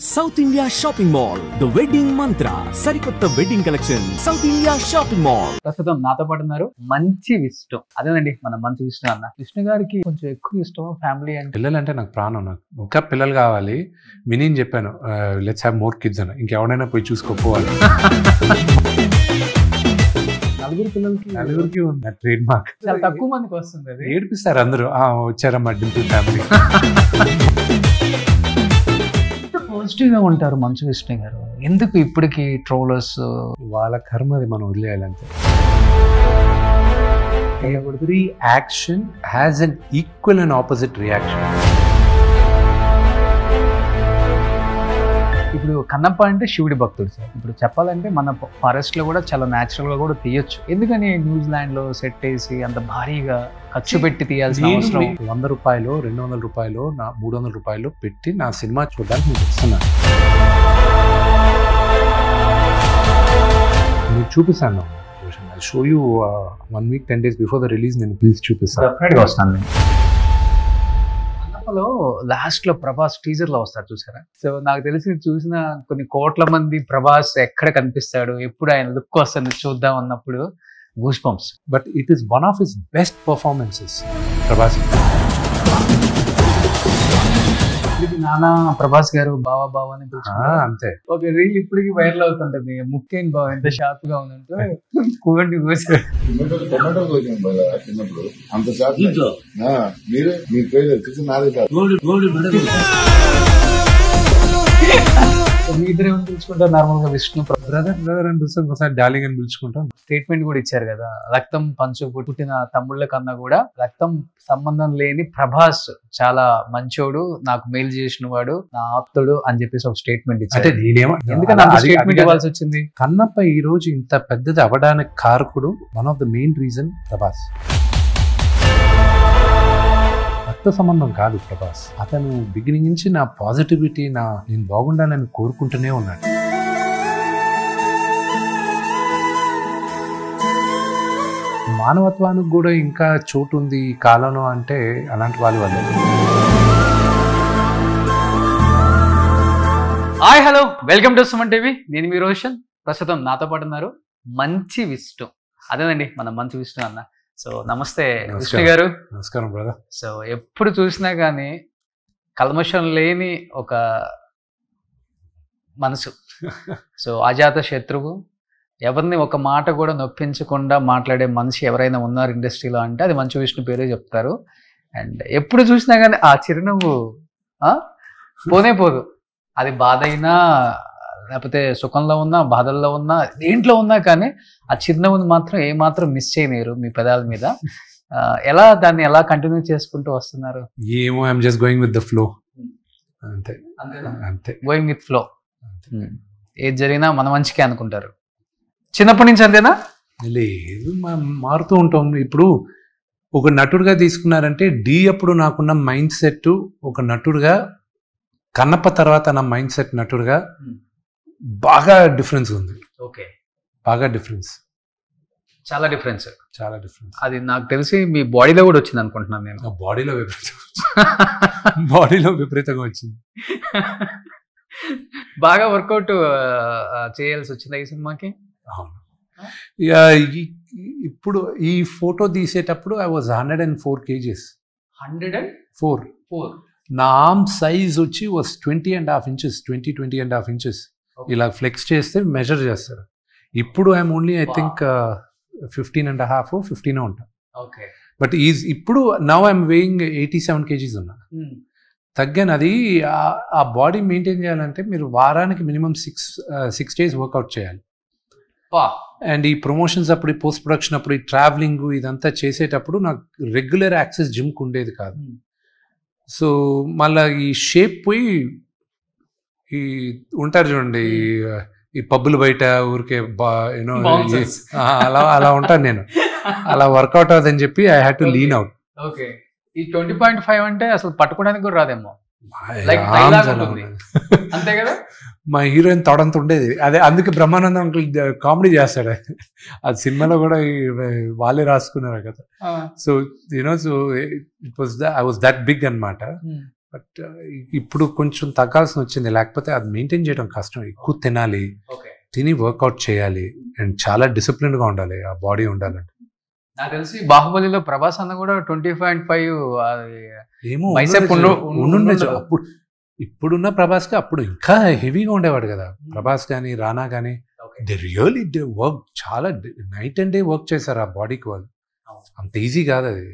South India Shopping Mall, The Wedding Mantra, Sarikotta Wedding Collection, South India Shopping Mall. ప్రస్తుతం నాతో పాటు ఉన్నారు మంచి విష్ణు. అదేనండి మన మంచి విష్ణు అన్న. విష్ణు గారికి కొంచెం ఎక్కువ ఇష్టం ఫ్యామిలీ అంటే. పిల్లలంటే నాకు ప్రాణం. నాకు ఇంకా పిల్లలు కావాలి. విని చెప్పాను లెట్స్ హ్యావ్ మోర్ కిడ్స్ అని. ఇంకెవడైనా పోయి చూసుకోపోవాలి. నలుగురికి ఉంది ట్రేడ్ మార్క్. చాలా తక్కువ మందికి వస్తుంది అది. ఏడిపిస్తారు అందరూ వచ్చారమ్మా డింపుల్ ఫ్యామిలీ. పాజిటివ్ గా ఉంటారు మంచు విష్ణు గారు. ఎందుకు ఇప్పటికి ట్రోలర్స్? వాళ్ళ కర్మ అది మనం వదిలేయాలంటే. Every action has an equal and opposite reaction. ఇప్పుడు కన్నప్ప అంటే శివుడి భక్తుడు సార్. ఇప్పుడు చెప్పాలంటే మన ఫారెస్ట్ లో కూడా చాలా న్యాచురల్ గా కూడా తీయొచ్చు. ఎందుకని న్యూజిలాండ్ లో సెట్ వేసి అంత భారీగా ఖర్చు పెట్టి తీయాల్సిన అవసరం? 100 రూపాయలు 200 రూపాయలు 300 రూపాయలు పెట్టి నా సినిమా చూడడానికి నేను వస్తున్నాను. నేను చూపిస్తాను. Show you 1 week 10 days before the release నేను ప్లీజ్ చూపిస్తాను. డెఫినెట్గా వస్తాను నేను. కన్నప్పలో లాస్ట్ లో ప్రభాస్ టీజర్ లో వస్తాడు చూసారా? సో నాకు తెలిసి చూసిన కొన్ని కోట్ల మంది ప్రభాస్ ఎక్కడ కనిపిస్తాడు, ఎప్పుడు ఆయన లుక్ వస్తుంది చూద్దాం అన్నప్పుడు goose bumps. But it is one of his best performances Prabhas. నానా ప్రభాస్ గారు బావా బావా అని అంతే. ఒక రీల్ ఇప్పటికి వైరల్ అవుతుంటది. ముఖ్యం బావ ఎంత షార్ప్ గా ఉందంటే కూవండి కూసారు. టొమాటో కోసాను బాగా చిన్నప్పుడు. అంత షార్ప్ మీరే మీ పేరు చూసి నాదే మీ ఇద్దరు పిలుచుకుంటారు నార్మల్ గా విష్ణు బ్రదర్ అని పిలుస్తాం, ఒకసారి డార్లింగ్ అని పిలుచుకుంటాం. స్టేట్మెంట్ కూడా ఇచ్చారు కదా, రక్తం పంచు పుట్టిన తమ్ముళ్ళ కన్నా కూడా రక్తం సంబంధం లేని ప్రభాస్ చాలా మంచోడు, నాకు మేలు చేసిన వాడు, నా ఆప్తుడు అని చెప్పేసి ఒక స్టేట్మెంట్ ఇచ్చారు. ఎందుకంటే స్టేట్మెంట్ ఇవ్వాల్సి వచ్చింది? కన్నప్ప ఈ రోజు ఇంత పెద్దది అవ్వడానికి కారకుడు one of the main reason Prabhas. రక్త సంబంధం కాదు ప్రభాస్. అతను బిగినింగ్ నుంచి నా పాజిటివిటీ, నేను బాగుండాలని కోరుకుంటూనే ఉన్నాడు. మానవత్వానికి కూడా ఇంకా చోటు ఉంది ఈ కాలంలో అంటే అలాంటి వాళ్ళు వాళ్ళే. Hi hello, welcome to Suman TV. నేను మీ రోషన్. ప్రస్తుతం నాతో పాటు ఉన్నారు మంచి విష్ణు. అదేనండి మన మంచి విష్ణు అన్న. సో నమస్తే విష్ణు గారు. నమస్కారం బ్రదర్. సో ఎప్పుడు చూసినా కానీ కల్మషం లేని ఒక మనసు. సో అజాత శత్రువు, ఎవరిని ఒక మాట కూడా నొప్పించకుండా మాట్లాడే మనిషి ఎవరైనా ఉన్నారు ఇండస్ట్రీలో అంటే అది మంచు విష్ణు పేరే చెప్తారు. అండ్ ఎప్పుడు చూసినా కానీ ఆ చిరునవ్వు పోనే పోదు. అది బాధ అయినా లేకపోతే సుఖంలో ఉన్నా, బాధల్లో ఉన్నా, దేంట్లో ఉన్నా కానీ ఆ చిరునవ్వుని మాత్రం ఏమాత్రం మిస్ చేయలేరు మీ పెదాల మీద. దాన్ని ఎలా కంటిన్యూ చేసుకుంటూ వస్తున్నారు? ఏమో, I'm just going with the flow. అంతే అంతే, గోయింగ్ విత్ ఫ్లో. ఏది జరిగినా మన మంచికే అనుకుంటారు. చిన్నప్పటి నుంచి అంతేనా? లేదు, మారుతూ ఉంటాం. ఇప్పుడు ఒక నటుడుగా తీసుకున్నారంటే అప్పుడు నాకున్న మైండ్ సెట్ ఒక నటుడుగా, కన్నప్ప తర్వాత నా మైండ్ సెట్ నటుడుగా బాగా డిఫరెన్స్ ఉంది. ఓకే, బాగా డిఫరెన్స్, చాలా డిఫరెన్స్. చాలా డిఫరెన్స్. అది నాకు తెలిసి మీ బాడీలో కూడా వచ్చింది అనుకుంటున్నాను నేను. బాడీలో విపరీతంగా వచ్చింది. బాగా వర్కౌట్ చేయాల్సి వచ్చింది ఈ సినిమాకి. అవును. ఇప్పుడు ఈ ఫోటో తీసేటప్పుడు ఐ వాజ్ 104 kgs. 104. నా ఆర్మ్ సైజ్ వచ్చి వాజ్ 20.5 inches. 20.5 inches. ఇలా ఫ్లెక్స్ చేస్తే మెజర్ చేస్తారు. ఇప్పుడు ఐఎమ్ ఓన్లీ ఐ థింక్ 15.5 15 ఉంటా. బట్ ఇప్పుడు నౌ ఐఎమ్ వేయింగ్ 87 kgs ఉన్నా. తగ్గాను. అది ఆ బాడీ మెయింటైన్ చేయాలంటే మీరు వారానికి మినిమం 6 days వర్కౌట్ చేయాలి. అండ్ ఈ ప్రమోషన్స్ అప్పుడు, ఈ పోస్ట్ ప్రొడక్షన్ అప్పుడు, ఈ ట్రావెలింగ్ ఇదంతా చేసేటప్పుడు నాకు రెగ్యులర్ యాక్సెస్ జిమ్కి ఉండేది కాదు. సో మళ్ళీ ఈ షేప్ పోయి ఈ ఉంటారు చూడండి ఈ పబ్బులు బయట ఊరికే యూనో అలా ఉంటాను నేను. అలా వర్కౌట్ అవుతుందని చెప్పి I had to lean out. Okay, ఈ 20.5 అంటే అసలు పట్టుకోవడానికి కూడా రాదేమో. అంతే కదా. మా హీరోయిన్ తొడంత ఉండేది. అదే అందుకే బ్రహ్మానందం అంకుల్ కామెడీ చేస్తాడు. అది సినిమాలో కూడా వాళ్ళే రాసుకున్నారు కదా. So you know, so I was that big అన్నమాట. బట్ ఇప్పుడు కొంచెం తగ్గాల్సి వచ్చింది, లేకపోతే అది మెయింటైన్ చేయడం కష్టం. ఎక్కువ తినాలి, తిని వర్కౌట్ చేయాలి, అండ్ చాలా డిసిప్లిన్గా ఉండాలి, ఆ బాడీ ఉండాలంటే. నాకు తెలిసి బాహుబలిలో ప్రభాస్ అన్న కూడా 20.5 ఏమో బైసెప్ ఉండుండొచ్చు అప్పుడు. ఇప్పుడున్న ప్రభాస్కి అప్పుడు ఇంకా హెవీగా ఉండేవాడు కదా ప్రభాస్ కానీ రానా కానీ. దే రియల్లీ డే వర్క్, చాలా నైట్ అండ్ డే వర్క్ చేశారు ఆ బాడీకి వాళ్ళు. అంత ఈజీ కాదు అది.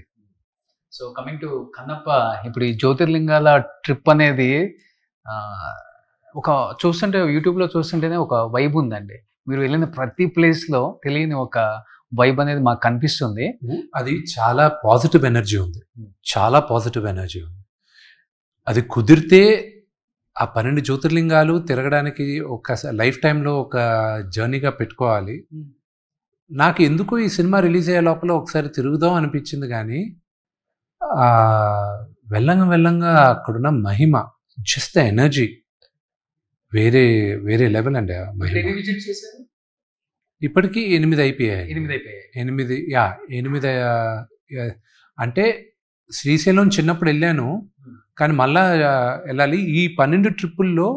సో కమింగ్ టు కన్నప్ప, ఇప్పుడు ఈ జ్యోతిర్లింగాల ట్రిప్ అనేది ఒక చూస్తుంటే యూట్యూబ్లో చూస్తుంటేనే ఒక వైబ్ ఉందండి. మీరు వెళ్ళిన ప్రతి ప్లేస్లో తెలియని ఒక వైబ్ అనేది మాకు కనిపిస్తుంది. అది చాలా పాజిటివ్ ఎనర్జీ ఉంది, చాలా పాజిటివ్ ఎనర్జీ ఉంది. అది కుదిరితే ఆ 12 జ్యోతిర్లింగాలు తిరగడానికి ఒక లైఫ్ టైంలో ఒక జర్నీగా పెట్టుకోవాలి. నాకు ఎందుకో ఈ సినిమా రిలీజ్ అయ్యే లోపల ఒకసారి తిరుగుదాం అనిపించింది, కానీ వెళ్ళంగా అక్కడున్న మహిమ, జస్ట్ ద ఎనర్జీ వేరే వేరే లెవెల్ అండి. ఆ మహిమ ఇప్పటికీ 8 అయిపోయాయి. 8 అంటే శ్రీశైలం చిన్నప్పుడు వెళ్ళాను, కానీ మళ్ళా వెళ్ళాలి. ఈ 12 ట్రిప్పుల్లో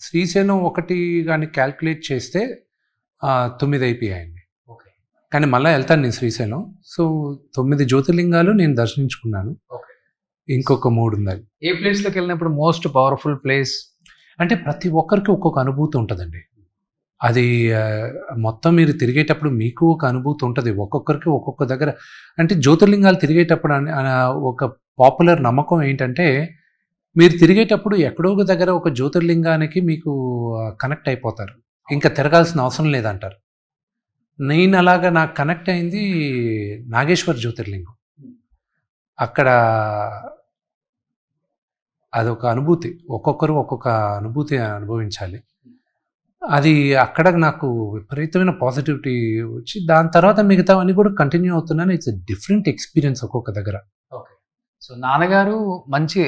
శ్రీశైలం ఒకటి కానీ క్యాల్కులేట్ చేస్తే 9 అయిపోయాయండి. కానీ మళ్ళీ వెళ్తాను నేను శ్రీశైలం. సో 9 జ్యోతిర్లింగాలు నేను దర్శించుకున్నాను, ఇంకొక 3 ఉన్నాయి. ఏ ప్లేస్లోకి వెళ్ళినప్పుడు మోస్ట్ పవర్ఫుల్ ప్లేస్ అంటే ప్రతి ఒక్కరికి ఒక్కొక్క అనుభూతి ఉంటుందండి. అది మొత్తం మీరు తిరిగేటప్పుడు మీకు ఒక అనుభూతి ఉంటుంది, ఒక్కొక్కరికి ఒక్కొక్క దగ్గర. అంటే జ్యోతిర్లింగాలు తిరిగేటప్పుడు ఒక పాపులర్ నమ్మకం ఏంటంటే, మీరు తిరిగేటప్పుడు ఎక్కడో ఒక దగ్గర ఒక జ్యోతిర్లింగానికి మీకు కనెక్ట్ అయిపోతారు, ఇంకా తిరగాల్సిన అవసరం లేదంటారు. నేను అలాగా నాకు కనెక్ట్ అయింది నాగేశ్వర జ్యోతిర్లింగం. అక్కడ అదొక అనుభూతి, ఒక్కొక్కరు ఒక్కొక్క అనుభూతి అనుభవించాలి. అది అక్కడ నాకు విపరీతమైన పాజిటివిటీ వచ్చి, దాని తర్వాత మిగతావన్నీ కూడా కంటిన్యూ అవుతున్నాను. ఇట్స్ డిఫరెంట్ ఎక్స్పీరియన్స్ ఒక్కొక్క దగ్గర. ఓకే. సో నాన్నగారు మంచి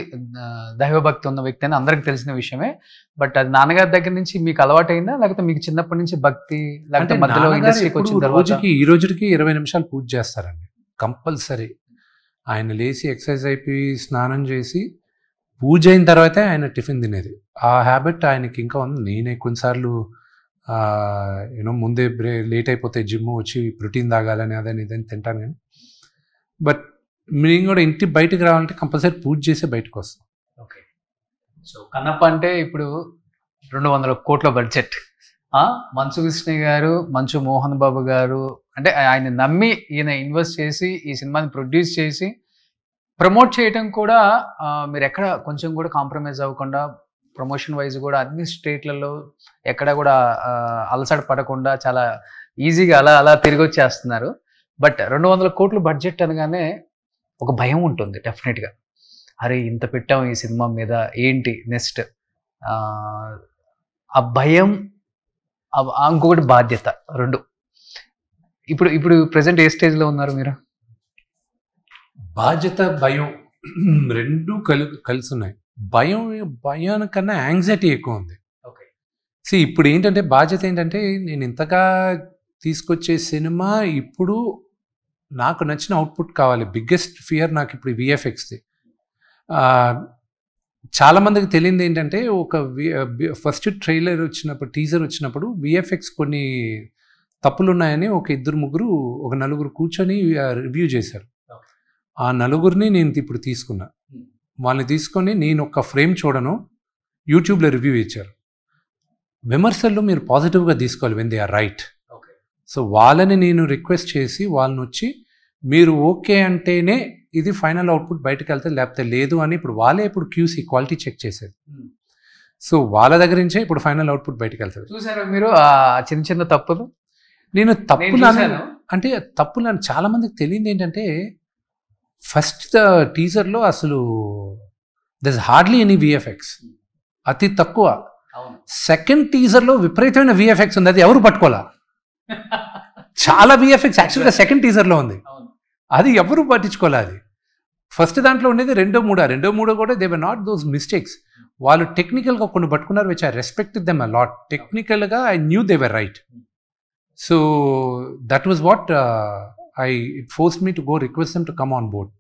దైవభక్తి ఉన్న వ్యక్తి అని అందరికి తెలిసిన విషయమే. బట్ అది నాన్నగారి దగ్గర నుంచి మీకు అలవాటైందా, లేకపోతే మీకు చిన్నప్పటి నుంచి భక్తి, లేకపోతే మధ్యలో ఇండస్ట్రీకి వచ్చిన తర్వాత? ఈ రోజుకి 20 నిమిషాలు పూజ చేస్తారండి కంపల్సరీ. ఆయన లేచి ఎక్సర్సైజ్ అయిపోయి స్నానం చేసి పూజ అయిన తర్వాతే ఆయన టిఫిన్ తినేది. ఆ హ్యాబిట్ ఆయనకి ఇంకా ఉంది. నేనే కొన్నిసార్లు ముందే లేట్ అయిపోతే జిమ్ వచ్చి ప్రోటీన్ తాగాలని అదని ఇదని తింటాను, కానీ బట్ మేము కూడా ఇంటి బయటకు రావాలంటే కంపల్సరీ పూజ చేసే బయటకు వస్తాం. ఓకే. సో కన్నప్ప అంటే ఇప్పుడు 200 కోట్ల బడ్జెట్. మంచు విష్ణు గారు, మంచు మోహన్ బాబు గారు, అంటే ఆయన నమ్మి ఈయన ఇన్వెస్ట్ చేసి ఈ సినిమాని ప్రొడ్యూస్ చేసి ప్రమోట్ చేయటం కూడా మీరు ఎక్కడ కొంచెం కూడా కాంప్రమైజ్ అవ్వకుండా, ప్రమోషన్ వైజ్ కూడా అన్ని స్టేట్లలో ఎక్కడ కూడా అలసట పడకుండా చాలా ఈజీగా అలా తిరిగి వచ్చేస్తున్నారు. బట్ 200 కోట్ల బడ్జెట్ అనగానే ఒక భయం ఉంటుంది డెఫినెట్గా. అరే ఇంత పెట్టాం ఈ సినిమా మీద, ఏంటి నెక్స్ట్? ఆ భయం, ఇంకొకటి బాధ్యత, 2. ఇప్పుడు ప్రజెంట్ ఏ స్టేజ్లో ఉన్నారు మీరు? బాధ్యత, భయం 2 కలిసి ఉన్నాయి. భయానికన్నా యాంగ్జైటీ ఎక్కువ ఉంది. ఓకే. ఇప్పుడు ఏంటంటే బాధ్యత ఏంటంటే, నేను ఇంతగా తీసుకొచ్చే సినిమా ఇప్పుడు నాకు నచ్చిన అవుట్పుట్ కావాలి. బిగ్గెస్ట్ ఫియర్ నాకు ఇప్పుడు విఎఫ్ఎక్స్ది. చాలామందికి తెలియదు ఏంటంటే, ఒక ఫస్ట్ ట్రైలర్ వచ్చినప్పుడు, టీజర్ వచ్చినప్పుడు విఎఫ్ఎక్స్ కొన్ని తప్పులు ఉన్నాయని ఒక 2-3 4 కూర్చొని రివ్యూ చేశారు. ఆ 4 నేను ఇప్పుడు తీసుకున్నా. వాళ్ళని తీసుకొని నేను ఒక ఫ్రేమ్ చూడను, యూట్యూబ్లో రివ్యూ ఇచ్చారు. విమర్శల్లో మీరు పాజిటివ్గా తీసుకోవాలి when they are right. So వాళ్ళని నేను రిక్వెస్ట్ చేసి వాళ్ళని వచ్చి, మీరు ఓకే అంటేనే ఇది ఫైనల్ అవుట్పుట్ బయటకు వెళ్తే, లేకపోతే లేదు అని ఇప్పుడు వాళ్ళే ఇప్పుడు క్యూసీ క్వాలిటీ చెక్ చేసేది. సో వాళ్ళ దగ్గర నుంచే ఇప్పుడు ఫైనల్ అవుట్పుట్ బయటకు వెళ్తుంది. చూసారా మీరు ఆ చిన్న తప్పులు? నేను తప్పులు అంటే తప్పులు చాలా మందికి తెలియదు ఏంటంటే, ఫస్ట్ టీజర్లో అసలు there is hardly any VFX, అతి తక్కువ. సెకండ్ టీజర్లో విపరీతమైన విఎఫ్ఎక్స్ ఉంది, అది ఎవరు పట్టుకోవాలా. చాలా విఎఫ్ఎక్స్ యాక్చువల్గా సెకండ్ టీజర్లో ఉంది, అది ఎవరు పట్టించుకోవాలి. అది ఫస్ట్ దాంట్లో ఉండేది 2-3 కూడా they were not those mistakes. వాళ్ళు టెక్నికల్గా కొన్ని పట్టుకున్నారు, which I respect them a lot. టెక్నికల్గా I knew they were right. So that was what it forced me to go request them to come on board.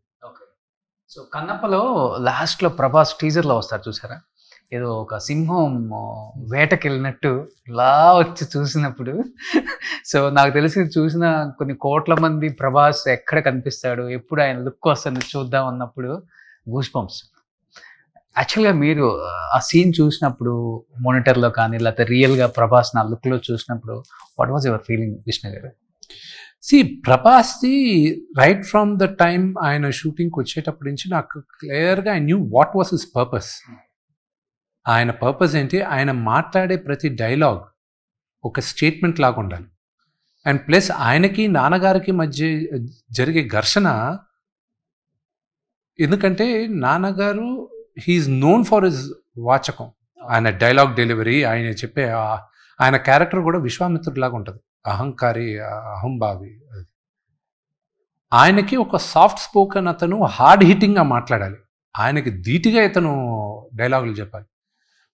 So కన్నప్పలో లాస్ట్లో ప్రభాస్ టీజర్లో వస్తారు చూసారా, ఏదో ఒక సింహం వేటకి వెళ్ళినట్టు ఇలా వచ్చి చూసినప్పుడు సో నాకు తెలిసి చూసిన కొన్ని కోట్ల మంది ప్రభాస్ ఎక్కడ కనిపిస్తాడు, ఎప్పుడు ఆయన లుక్ వస్తుంది చూద్దాం అన్నప్పుడు గూస్ బంప్స్. యాక్చువల్గా మీరు ఆ సీన్ చూసినప్పుడు మానిటర్లో కానీ లేకపోతే రియల్గా ప్రభాస్ నా లుక్లో చూసినప్పుడు what was your feeling Vishnu గారు? ప్రభాస్ది రైట్ ఫ్రమ్ ద టైమ్ ఆయన షూటింగ్కి వచ్చేటప్పటి నుంచి నాకు క్లియర్గా I knew what was his purpose. ఆయన పర్పస్ ఏంటి, ఆయన మాట్లాడే ప్రతి డైలాగ్ ఒక స్టేట్మెంట్ లాగా ఉండాలి. అండ్ ప్లస్ ఆయనకి నాన్నగారికి మధ్య జరిగే ఘర్షణ, ఎందుకంటే నాన్నగారు హీఈస్ నోన్ ఫర్ హిజ్ వాచకం, ఆయన డైలాగ్ డెలివరీ, ఆయన చెప్పే ఆయన క్యారెక్టర్ కూడా విశ్వామిత్రుడిలాగా ఉంటుంది, అహంకారి, అహంభావి. ఆయనకి ఒక సాఫ్ట్ స్పోకెన్ అతను హార్డ్ హిట్టింగ్గా మాట్లాడాలి, ఆయనకి ధీటుగా ఇతను డైలాగులు చెప్పాలి.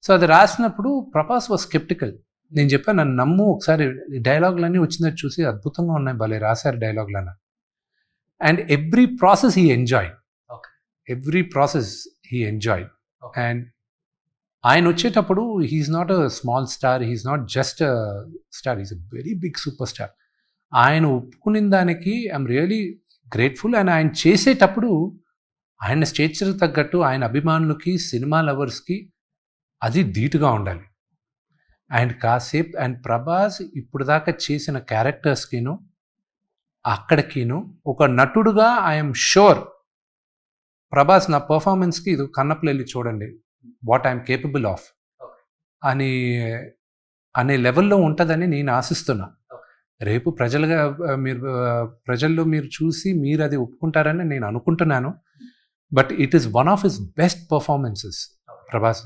సో అది రాసినప్పుడు ప్రభాస్ వాజ్ స్కెప్టికల్. నేను చెప్పాను, నన్ను నమ్ము, ఒకసారి డైలాగులన్నీ వచ్చినట్టు చూసి అద్భుతంగా ఉన్నాయి, భలే రాశారు డైలాగులన్న. And every process he enjoy, every process he enjoy. And ఆయన వచ్చేటప్పుడు he is not a small star, he is not just a star, he is a very big super star. ఆయన ఒప్పుకున్న దానికి ఐఎమ్ రియలీ గ్రేట్ఫుల్. అండ్ ఆయన చేసేటప్పుడు ఆయన స్టేచర్ తగ్గట్టు ఆయన అభిమానులకి, సినిమా లవర్స్కి అది ధీటుగా ఉండాలి. అండ్ కాసేపు అండ్ ప్రభాస్ ఇప్పుడు దాకా చేసిన క్యారెక్టర్స్కిను అక్కడికిను ఒక నటుడుగా ఐఎమ్ షూర్ ప్రభాస్ నా పర్ఫార్మెన్స్కి ఇది కన్నప్పలో వెళ్ళి చూడండి వాట్ ఐఎమ్ కేపబుల్ ఆఫ్ అని అనే లెవెల్లో ఉంటుందని నేను ఆశిస్తున్నా. రేపు ప్రజల్లో మీరు చూసి మీరు అది ఒప్పుకుంటారని నేను అనుకుంటున్నాను. But it is one of his best performances Prabhas.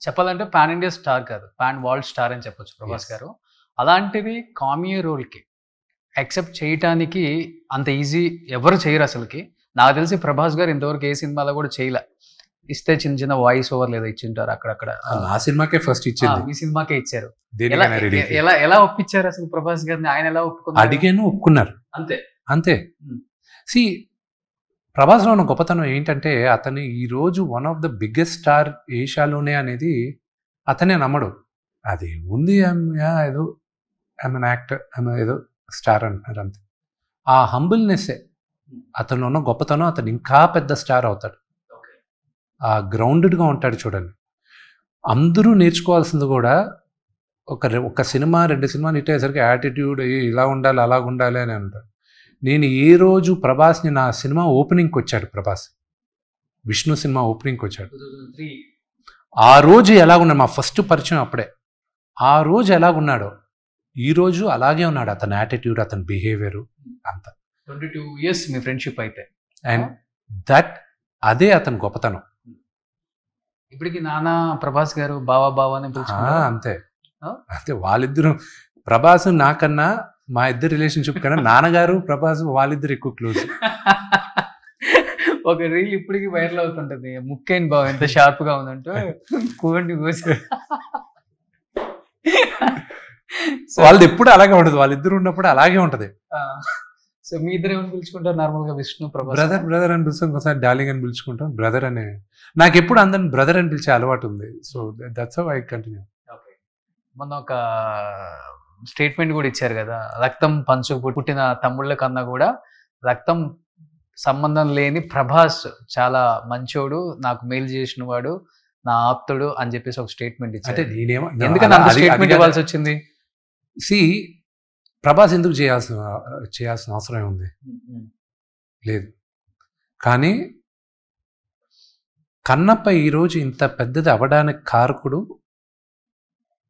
చెప్పాలంటే పాన్ ఇండియా స్టార్ కాదు, పాన్ వరల్డ్ స్టార్ అని చెప్పొచ్చు ప్రభాస్ గారు. అలాంటిది కామియో రోల్కి యాక్సెప్ట్ చేయటానికి అంత ఈజీ ఎవరు చేయరు అసలుకి. నాకు తెలిసి ప్రభాస్ గారు ఇంతవరకు ఏ సినిమాలో కూడా చేయలే. ఇస్తే చిన్న చిన్న వాయిస్ ఓవర్ లేదా ఇచ్చింటారు అక్కడక్కడ. ఆ సినిమాకే ఫస్ట్ ఇచ్చింది, ఈ సినిమాకే ఇచ్చారు. ఎలా ఒప్పించారు అసలు ప్రభాస్ గారిని? ఆయన ఎలా ఒప్పుకున్నారు? అడిగాను, ఒప్పుకున్నారు, అంతే. సి ప్రభాస్లో ఉన్న గొప్పతనం ఏంటంటే అతను ఈరోజు one of the biggest star ఏషియాలోనే అనేది అతనే నమ్మడు. అది ఉంది, ఏదో ఐఎమ్ యాక్టర్, ఏదో స్టార్ అంటున్నారు అంతే. ఆ హంబుల్నెస్సే అతను ఉన్న గొప్పతనం. అతను ఇంకా పెద్ద స్టార్ అవుతాడు. ఆ గ్రౌండెడ్గా ఉంటాడు. చూడండి, అందరూ నేర్చుకోవాల్సింది కూడా ఒక సినిమా 2 సినిమాలు హిట్ అయ్యేసరికి యాటిట్యూడ్ ఇలా ఉండాలి అలా ఉండాలి అని అంటారు. నేను ఏ రోజు ప్రభాస్ని నా సినిమా ఓపెనింగ్కి వచ్చాడు, ప్రభాస్ విష్ణు సినిమా ఓపెనింగ్కి వచ్చాడు. ఆ రోజు ఎలాగున్నాడు, మా ఫస్ట్ పరిచయం అప్పుడే. ఆ రోజు ఎలాగున్నాడో ఈరోజు అలాగే ఉన్నాడు. అతని యాటిట్యూడ్, అతని బిహేవియర్ అంతా. 22 years మీ ఫ్రెండ్షిప్ అయితే. అండ్ అదే అతని గొప్పతనం. ఇప్పటికి నాన్న ప్రభాస్ గారు బావా అని పిలుచుకుంటారు. అంతే వాళ్ళిద్దరు. ప్రభాస్ నాకన్నా, మా ఇద్దరు రిలేషన్షిప్ కన్నా నాన్నగారు ప్రభాస్ వాళ్ళిద్దరు ఎక్కువ క్లోజ్. ఒక రీల్ ఇప్పటికి వైరల్ అవుతుంటది, ముక్కేన్ బావ ఎంత షార్ప్ గా ఉందంటూ కూండి కూసి. వాళ్ళది ఎప్పుడు అలాగే ఉంటది, వాళ్ళిద్దరు ఉన్నప్పుడు అలాగే ఉంటది. సో మీ ఇద్దరు ఏమని పిలుచుకుంటారు నార్మల్ గా? విష్ణు ప్రభాస్ బ్రదర్ అని పిలుస్తాం, ఒకసారి డార్లింగ్ అని పిలుచుకుంటాం. బ్రదర్ అనే నాకు ఎప్పుడు అందరిని బ్రదర్ అని పిలిచే అలవాటు ఉంది. So that's how I continue. మొన్న ఒక స్టేట్మెంట్ కూడా ఇచ్చారు కదా, రక్తం పంచు పుట్టిన తమ్ముళ్ళ కన్నా కూడా రక్తం సంబంధం లేని ప్రభాస్ చాలా మంచోడు, నాకు మేలు చేసిన వాడు, నా ఆప్తుడు అని చెప్పేసి ఒక స్టేట్మెంట్ ఇచ్చారు. ఎందుకని అంత స్టేట్మెంట్ ఇవ్వాల్సి వచ్చింది? ప్రభాస్ ఎందుకు చేయాల్సిన అవసరం ఉంది? లేదు. కానీ కన్నప్ప ఈరోజు ఇంత పెద్దది అవ్వడానికి కారకుడు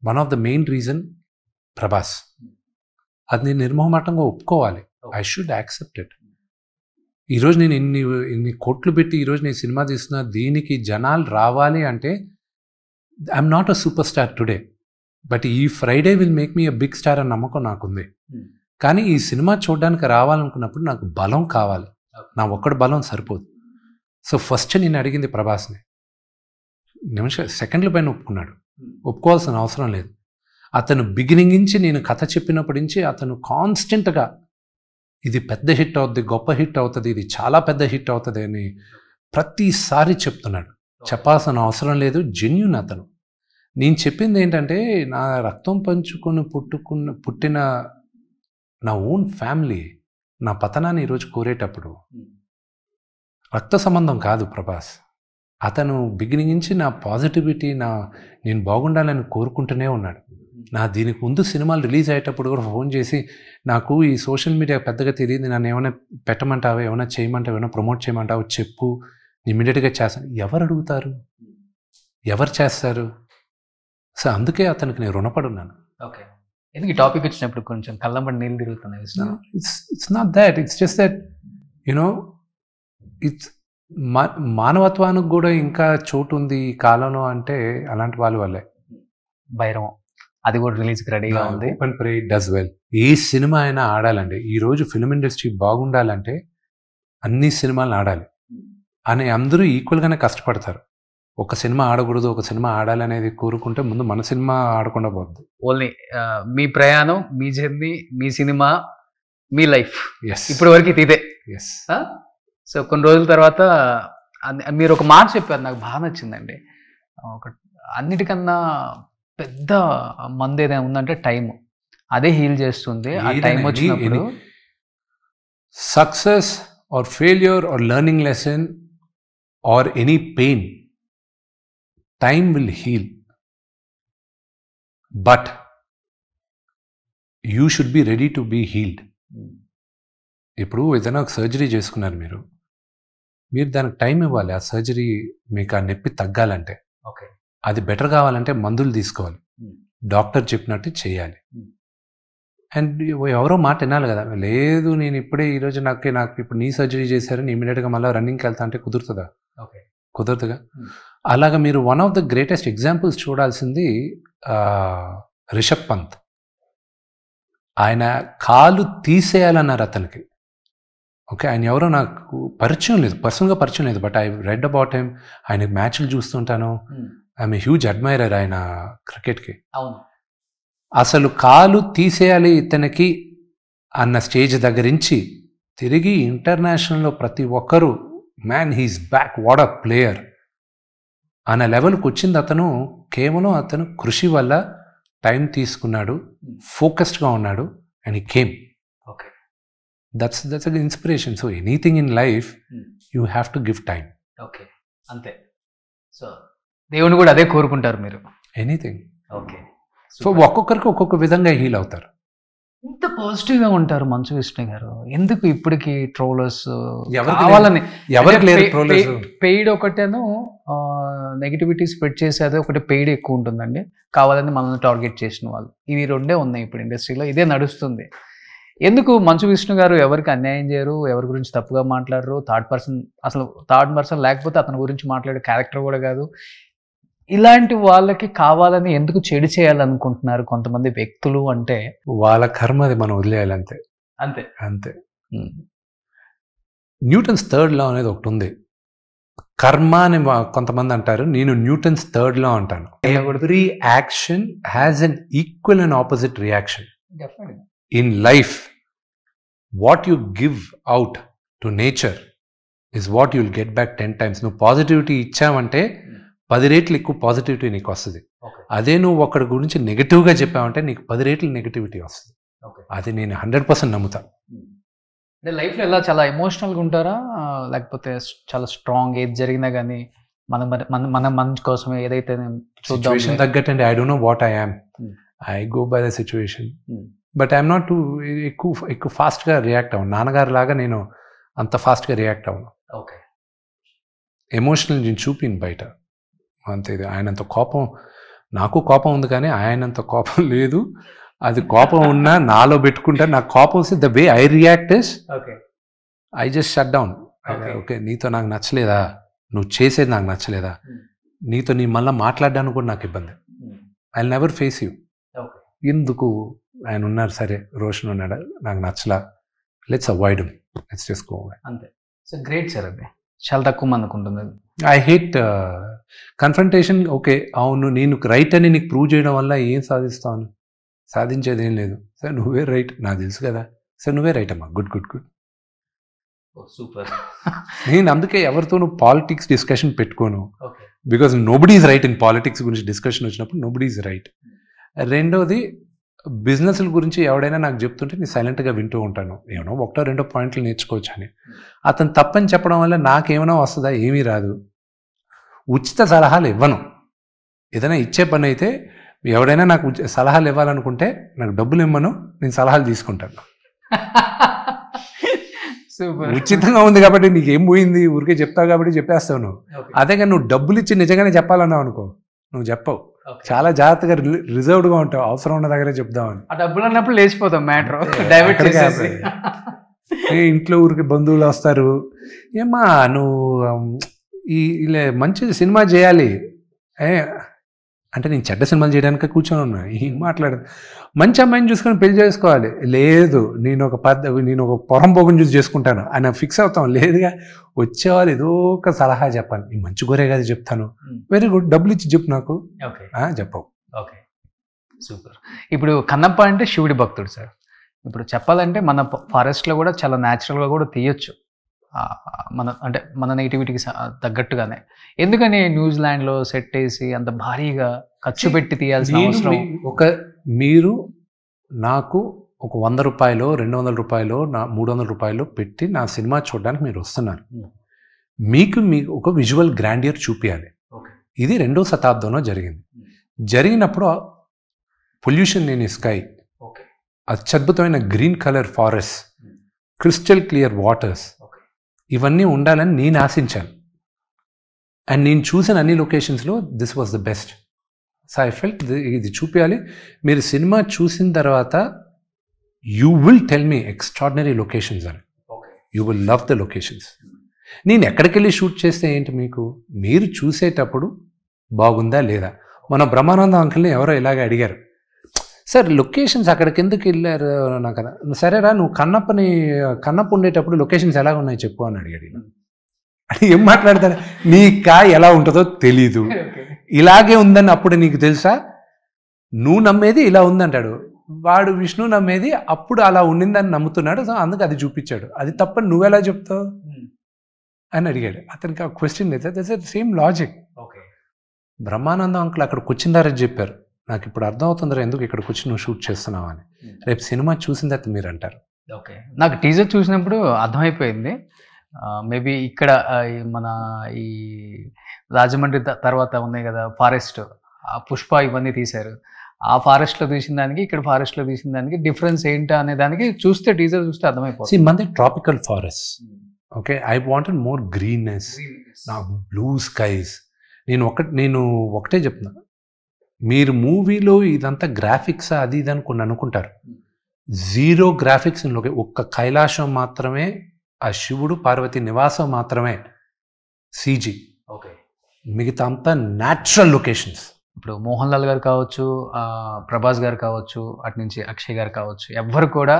one of the main reason Prabhas. అది నేను నిర్మోహమాటంగా ఒప్పుకోవాలి. I should accept it. ఈరోజు నేను ఇన్ని కోట్లు పెట్టి ఈరోజు నేను సినిమా తీస్తున్నా, దీనికి జనాలు రావాలి అంటే I'm not a super star today, but ఈ Friday will make me a big star అని నమ్మకం నాకుంది. కానీ ఈ సినిమా చూడడానికి రావాలనుకున్నప్పుడు నాకు బలం కావాలి, నా ఒక్కడి బలం సరిపోదు. సో ఫస్ట్ నేను అడిగింది ప్రభాస్ని, సెకండ్ల పైన ఒప్పుకున్నాడు. ఒప్పుకోవాల్సిన అవసరం లేదు. అతను బిగినింగ్ నుంచి, నేను కథ చెప్పినప్పటి నుంచి అతను కాన్స్టెంట్గా ఇది పెద్ద హిట్ అవుతుంది, గొప్ప హిట్ అవుతుంది, ఇది చాలా పెద్ద హిట్ అవుతుంది అని ప్రతిసారి చెప్తున్నాడు, చెప్పాల్సిన అవసరం లేదు, జెన్యూన్ అతను. నేను చెప్పింది ఏంటంటే నా రక్తం పంచుకొని పుట్టిన నా ఓన్ ఫ్యామిలీ నా పతనాన్ని ఈరోజు కోరేటప్పుడు రక్త సంబంధం కాదు ప్రభాస్. అతను బిగినింగ్ నుంచి నా పాజిటివిటీ, నేను బాగుండాలని కోరుకుంటూనే ఉన్నాడు. దీనికి ముందు సినిమాలు రిలీజ్ అయ్యేటప్పుడు కూడా ఫోన్ చేసి, నాకు ఈ సోషల్ మీడియా పెద్దగా తెలియదు, నన్ను ఏమైనా పెట్టమంటావా, ఏమైనా చేయమంటావా, ఏమైనా ప్రమోట్ చేయమంటావా చెప్పు, ఇమీడియట్గా చేస్తాను. ఎవరు అడుగుతారు, ఎవరు చేస్తారు? సో అందుకే అతనికి నేను రుణపడున్నాను. ఓకే, ఎందుకు ఈ టాపిక్ వచ్చినప్పుడు కొంచెం కళ్ళంబడి నీళ్ళు తిరుగుతున్నాయి? It's not that, it's just that it's మానవత్వానికి కూడా ఇంకా చోటు ఉంది ఈ కాలంలో అంటే అలాంటి వాళ్ళ వల్లే. భైరవం అది కూడా రిలీజ్కి రెడీగా ఉంది. Open pray does well. A cinema అయినా ఆడాలంటే, ఈరోజు ఫిల్మ్ ఇండస్ట్రీ బాగుండాలంటే అన్ని సినిమాలను ఆడాలి అని అందరూ ఈక్వల్గానే కష్టపడతారు. ఒక సినిమా ఆడకూడదు, ఒక సినిమా ఆడాలనేది కోరుకుంటే ముందు మన సినిమా ఆడకుండా పోద్ది. ఓన్లీ మీ ప్రయాణం, మీ జర్నీ, మీ సినిమా, మీ లైఫ్ ఎస్, ఇప్పటి వరకు ఇదే. ఎస్. సో కొన్ని రోజుల తర్వాత మీరు ఒక మాట చెప్పారు, నాకు బాగా నచ్చిందండి. అన్నిటికన్నా పెద్ద మందు ఏదైనా ఉందంటే టైం, అదే హీల్ చేస్తుంది. ఆ టైం వచ్చినప్పుడు success or failure or learning lesson or any pain, time will heal, but you should be ready to be healed. ఇప్పుడు ఏదైనా ఒక సర్జరీ చేసుకున్నారు మీరు దానికి టైం ఇవ్వాలి. ఆ సర్జరీ మీకు ఆ నొప్పి తగ్గాలంటే, ఓకే, అది బెటర్ కావాలంటే మందులు తీసుకోవాలి, డాక్టర్ చెప్పినట్టు చేయాలి. అండ్ ఎవరో మాట వినాలి కదా, లేదు నేను ఇప్పుడే ఈరోజు నాకు ఇప్పుడు నీ సర్జరీ చేశారని ఇమీడియట్గా మళ్ళీ రన్నింగ్కి వెళ్తా అంటే కుదురుతుందా? ఓకే, కుదరదుగా. అలాగా మీరు one of the greatest examples చూడాల్సింది రిషబ్ పంత్. ఆయన కాలు తీసేయాలన్నారు అతనికి. ఓకే, ఆయన ఎవరో నాకు పరిచయం లేదు, పర్సనల్గా పరిచయం లేదు, but I read about him. ఆయన మ్యాచ్లు చూస్తుంటాను, ఐఎమ్ ఏ హ్యూజ్ అడ్మైరర్ ఆయన క్రికెట్కి. అవును, అసలు కాలు తీసేయాలి ఇతనికి అన్న స్టేజ్ దగ్గరించి తిరిగి ఇంటర్నేషనల్లో ప్రతి ఒక్కరూ man he's back, what a player అన్న లెవెల్కి వచ్చింది అతను. కేవలం అతను కృషి వల్ల టైం తీసుకున్నాడు, ఫోకస్డ్గా ఉన్నాడు, and he came. Okay, that's a inspiration. So anything in life you have to give time. Okay, అంతే. సో దేవుని కూడా అదే కోరుకుంటారు మీరు? ఎనీథింగ్. ఓకే, సో ఒక్కొక్కరికి ఒక్కొక్క విధంగా హీల్ అవుతారు. ఇంత పాజిటివ్గా ఉంటారు మంచు విష్ణు గారు, ఎందుకు ఇప్పటికి ట్రోలర్స్ ఎవరికి కావాలని? ఎవరికి లేరు ట్రోలర్స్? పెయిడ్ ఒకటేను నెగిటివిటీ స్ప్రెడ్ చేసేది ఒకటి పెయిడ్ ఎక్కువ ఉంటుందండి, కావాలని మనల్ని టార్గెట్ చేసిన వాళ్ళు. ఇవి రెండే ఉన్నాయి ఇప్పుడు ఇండస్ట్రీలో, ఇదే నడుస్తుంది. ఎందుకు మంచు విష్ణు గారు ఎవరికి అన్యాయం చేయరు, ఎవరి గురించి తప్పుగా మాట్లాడరు? అసలు థర్డ్ పర్సన్ లేకపోతే అతని గురించి మాట్లాడే క్యారెక్టర్ కూడా కాదు. ఇలాంటి వాళ్ళకి కావాలని ఎందుకు చెడు చేయాలనుకుంటున్నారు కొంతమంది వ్యక్తులు? అంటే వాళ్ళ కర్మ, అది మనం వదిలేయాలి అంతే. అంతే అంతే. న్యూటన్స్ థర్డ్ లా అనేది ఒకటి ఉంది, కర్మ అని కొంతమంది అంటారు, నేను న్యూటన్స్ థర్డ్ లా అంటాను. Every action has an equal and opposite reaction. In life what you give out to nature is what you'll get back 10 times. నువ్వు పాజిటివిటీ ఇచ్చావంటే 10 రెట్లు ఎక్కువ పాజిటివిటీ నీకు వస్తుంది. అదే నువ్వు ఒకటి గురించి నెగిటివ్గా చెప్పావంటే నీకు 10 రెట్లు నెగిటివిటీ వస్తుంది. అది నేను 100% నమ్ముతాను. అంటే లైఫ్లో ఎలా చాలా ఎమోషనల్గా ఉంటారా, లేకపోతే చాలా స్ట్రాంగ్, ఏది జరిగినా కానీ మన మంచి కోసమే ఏదైతే సిచ్యువేషన్ తగ్గట్టు అండి. I don't know what I am, I go by the situation, but I'm not ఎక్కువ ఫాస్ట్గా రియాక్ట్ అవ్వను. నాన్నగారు లాగా నేను అంత ఫాస్ట్గా రియాక్ట్ అవ్వను. ఓకే, ఎమోషనల్ నేను చూపిను బయట అంతే. ఇది ఆయనంత కోపం, నాకు కోపం ఉంది కానీ ఆయనంత కోపం లేదు. అది కోపం ఉన్నా నాలో పెట్టుకుంటా. నాకు కోపం వస్తే the way I react is I just shut down. Okay, నీతో నాకు నచ్చలేదా, నువ్వు చేసేది నాకు నచ్చలేదా, నీతో నీ మళ్ళీ మాట్లాడడానికి కూడా నాకు ఇబ్బంది. I will never face you. ఎందుకు ఆయన ఉన్నారు, సరే రోషన్ ఉన్నాడు, నాకు నచ్చలా, let's avoid him, let's just go away. అంతే. సో గ్రేట్ సార్, అది చాలా తక్కువ మందికి ఉంటుంది. I hate confrontation. ఓకే, అవును నేను రైట్ అని నీకు ప్రూవ్ చేయడం వల్ల ఏం సాధిస్తాను? సాధించేది ఏం లేదు. సార్ నువ్వే రైట్, నాకు తెలుసు కదా, సార్ నువ్వే రైట్ అమ్మా, గుడ్ గుడ్ గుడ్. సూపర్. నేను అందుకే ఎవరితోనూ పాలిటిక్స్ డిస్కషన్ పెట్టుకోను. Okay. Because nobody is right in politics గురించి డిస్కషన్ వచ్చినప్పుడు నోబడీ ఈజ్ రైట్. రెండోది బిజినెస్ల గురించి ఎవడైనా నాకు చెప్తుంటే నేను సైలెంట్గా వింటూ ఉంటాను. ఏమో ఒకటో రెండో పాయింట్లు నేర్చుకోవచ్చు అని. అతను తప్పని చెప్పడం వల్ల నాకేమైనా వస్తుందా? ఏమీ రాదు. ఉచిత సలహాలు ఇవ్వను. ఏదైనా ఇచ్చే పని అయితే ఎవడైనా నాకు సలహాలు ఇవ్వాలనుకుంటే నాకు డబ్బులు ఇవ్వను, నేను సలహాలు తీసుకుంటాను. ఉచితంగా ఉంది కాబట్టి నీకేం పోయింది, ఊరికే చెప్తావు కాబట్టి చెప్పేస్తావు నువ్వు. అదే కానీ నువ్వు డబ్బులు ఇచ్చి నిజంగానే చెప్పాలన్నావు అనుకో, నువ్వు చెప్పవు. చాలా జాగ్రత్తగా రిజర్వ్డ్గా ఉంటావు, అవసరం ఉన్న దగ్గరే చెప్దామని. ఆ డబ్బులు అన్నప్పుడు లేచిపోతాం మ్యాటర్ డైవర్ట్ చేసేసి. ఇంట్లో ఊరికి బంధువులు వస్తారు, ఏమా నువ్వు ఇలా మంచి సినిమా చేయాలి అంటే నేను చెడ్డ సినిమాలు చేయడానికి కూర్చొని ఉన్నా. ఏం మాట్లాడదు, మంచి అమ్మాయిని చూసుకొని పెళ్లి చేసుకోవాలి. లేదు, నేను ఒక పొరంపోకం చూసి చేసుకుంటాను అని ఫిక్స్ అవుతాం. లేదుగా వచ్చేవాళ్ళు ఏదో ఒక సలహా చెప్పాలి. నేను మంచి గోరే కదా చెప్తాను. వెరీ గుడ్, డబ్బులు ఇచ్చి చెప్పు నాకు. చెప్పవు. Okay, super. ఇప్పుడు కన్నప్ప అంటే శివుడి భక్తుడు సార్. ఇప్పుడు చెప్పాలంటే మన ఫారెస్ట్లో కూడా చాలా న్యాచురల్గా కూడా తీయొచ్చు, మన నెగిటివిటీకి తగ్గట్టుగానే. ఎందుకని న్యూజిలాండ్లో సెట్ వేసి అంత భారీగా ఖర్చు పెట్టి తీయాల్సిన అవసరం? మీరు నాకు ఒక 100 రూపాయలు 200 రూపాయలు 300 రూపాయలు పెట్టి నా సినిమా చూడడానికి మీరు వస్తున్నారు. మీకు ఒక విజువల్ గ్రాండియర్ చూపించాలి. ఇది 2వ శతాబ్దంలో జరిగింది. జరిగినప్పుడు పొల్యూషన్ లేని స్కై, అత్యద్భుతమైన green colour forest, crystal clear waters, ఇవన్నీ ఉండాలని నేను ఆశించాను. అండ్ నేను చూసిన అన్ని లొకేషన్స్లో this was the best. So I felt ఇది చూపించాలి. మీరు సినిమా చూసిన తర్వాత you will tell me extraordinary locations అని. You will love the locations. నేను ఎక్కడికి వెళ్ళి షూట్ చేస్తే ఏంటి, మీకు మీరు చూసేటప్పుడు బాగుందా లేదా? మన బ్రహ్మానంద అంకుల్ని ఎవరో ఇలాగే అడిగారు, సార్ లొకేషన్స్ అక్కడికి ఎందుకు వెళ్ళారు నాకు కదా. సరేరా, నువ్వు కన్నప్ప ఉండేటప్పుడు లొకేషన్స్ ఎలాగ ఉన్నాయి చెప్పు అని అడిగాడు. ఏం మాట్లాడతారు, నీకా ఎలా ఉంటుందో తెలీదు, ఇలాగే ఉందని అప్పుడు నీకు తెలుసా, నువ్వు నమ్మేది ఇలా ఉందంటాడు వాడు. విష్ణు నమ్మేది అప్పుడు అలా ఉండిందని నమ్ముతున్నాడు, సో అందుకు అది చూపించాడు. అది తప్పని నువ్వెలా చెప్తావు అని అడిగాడు. అతనికి ఆ క్వశ్చన్ లేదు, that's the same logic. Brahmanandam uncle అక్కడికి వచ్చిందారని చెప్పారు. నాకు ఇప్పుడు అర్థం అవుతుందిరా ఎందుకు ఇక్కడికి వచ్చి నువ్వు షూట్ చేస్తున్నావు అని. రేపు సినిమా చూసిన తర్వాత మీరు అంటారు. ఓకే, నాకు టీజర్ చూసినప్పుడు అర్థమైపోయింది. మేబీ ఇక్కడ మన ఈ రాజమండ్రి తర్వాత ఉన్నాయి కదా ఫారెస్ట్, ఆ పుష్ప ఇవన్నీ తీశారు. ఆ ఫారెస్ట్లో తీసిన దానికి ఇక్కడ ఫారెస్ట్లో తీసిన దానికి డిఫరెన్స్ ఏంటా అనే దానికి చూస్తే టీజర్ చూస్తే అర్థమైపోతుంది. మంది tropical forest. Okay, I wanted more greenness, నా బ్లూ స్కైస్. నేను ఒకటే చెప్తున్నా, మీరు మూవీలో ఇదంతా గ్రాఫిక్స్ అది ఇది అనుకుని అనుకుంటారు. 0 గ్రాఫిక్స్. ఒక్క కైలాసం మాత్రమే, ఆ శివుడు పార్వతి నివాసం మాత్రమే CG. ఓకే, మిగతా అంతా న్యాచురల్ లొకేషన్స్. ఇప్పుడు మోహన్ లాల్ గారు కావచ్చు, ప్రభాస్ గారు కావచ్చు, అటు నుంచి అక్షయ్ గారు కావచ్చు, ఎవ్వరు కూడా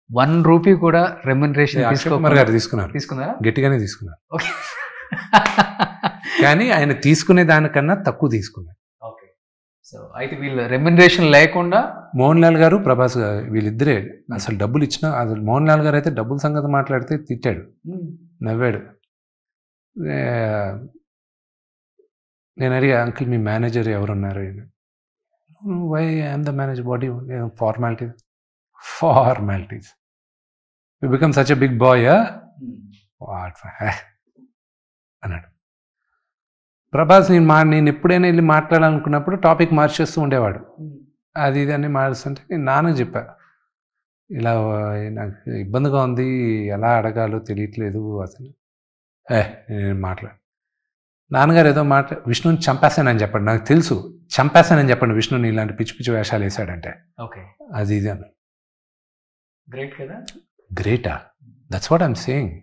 1 రూపీ కూడా రెమ్యునరేషన్ తీసుకున్నారా? గట్టిగానే తీసుకున్నారు. కానీ ఆయన తీసుకునే దానికన్నా తక్కువ తీసుకున్నారు. సో అయితే వీళ్ళు రెమ్యునరేషన్ లేకుండా మోహన్ లాల్ గారు ప్రభాస్ గారు వీళ్ళిద్దరే అసలు డబ్బులు ఇచ్చినా, అసలు మోహన్ లాల్ గారు అయితే డబ్బుల సంగతి మాట్లాడితే తిట్టాడు, నవ్వాడు. నేను అడిగా, అంకుల్ మీ మేనేజర్ ఎవరున్నారు? Why I'm the manager, body formalities you become such a big boy అన్నాడు. ప్రభాస్ నేను ఎప్పుడైనా వెళ్ళి మాట్లాడాలనుకున్నప్పుడు టాపిక్ మార్చేస్తూ ఉండేవాడు. అది ఇది అని మారుస్తుంటే నేను నాన్నకు చెప్పా, ఇలా నాకు ఇబ్బందిగా ఉంది, ఎలా అడగాలో తెలియట్లేదు అసలు. నేను మాట్లాడు. నాన్నగారు ఏదో విష్ణుని చంపేస్తానని చెప్పండి, నాకు తెలుసు చంపేస్తానని చెప్పండి విష్ణుని ఇలాంటి పిచ్చి పిచ్చి వేషాలు వేసాడంటే. ఓకే, అది ఇది అని. గ్రేట్ కదా. గ్రేటా? That's what I'm saying.